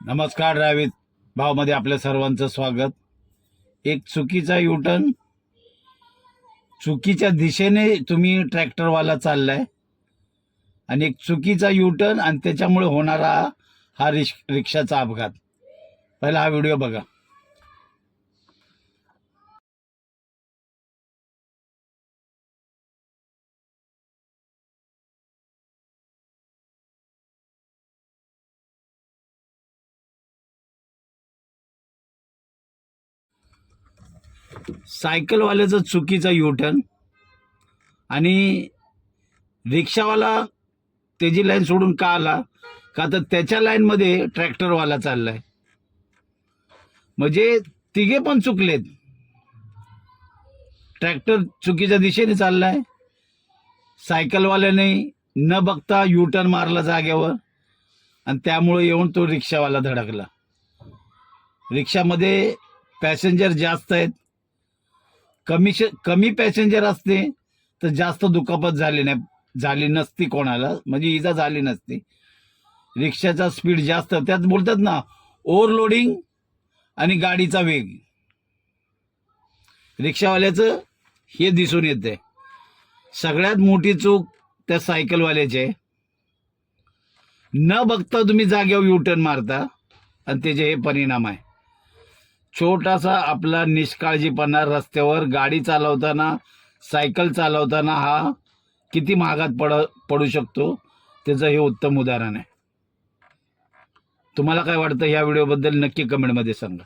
नमस्कार ड्रायव्हिंग भावमध्ये आपल्या सर्वांचं स्वागत। एक चुकीचा युटर्न, चुकीच्या दिशेने तुम्ही ट्रॅक्टरवाला चाललाय आणि एक चुकीचा युटर्न आणि त्याच्यामुळे होणारा हा रिक्षाचा अपघात। पहिला हा व्हिडिओ बघा। सायकलवाल्याचा चुकीचा युटर्न आणि रिक्षावाला त्याची लाईन सोडून का आला, का तर त्याच्या लाईनमध्ये ट्रॅक्टरवाला चाललाय, म्हणजे तिघे पण चुकलेत। ट्रॅक्टर चुकीच्या दिशेने चाललाय, सायकलवाल्याने न बघता युटर्न मारला जागेवर आणि त्यामुळे येऊन तो रिक्षावाला धडकला। रिक्षामध्ये पॅसेंजर जास्त आहेत, कमी पॅसेंजर असते तर जास्त दुखापत झाली नसती, कोणाला म्हणजे इजा झाली नसती। रिक्षाचा स्पीड जास्त, त्यात बोलतात ना ओव्हरलोडिंग आणि गाडीचा वेग, रिक्षावाल्याचं हे दिसून येते। सगळ्यात मोठी चूक त्या सायकलवाल्याची आहे, न बघता तुम्ही जागेवर युटर्न मारता आणि त्याचे हे परिणाम आहे। छोटासा आपला निष्काळजीपणा रस्त्यावर गाडी चालवताना, सायकल चालवताना हा किती महागात पडू शकतो, त्याचं हे उत्तम उदाहरण आहे। तुम्हाला काय वाटतं या व्हिडिओबद्दल नक्की कमेंटमध्ये सांगा।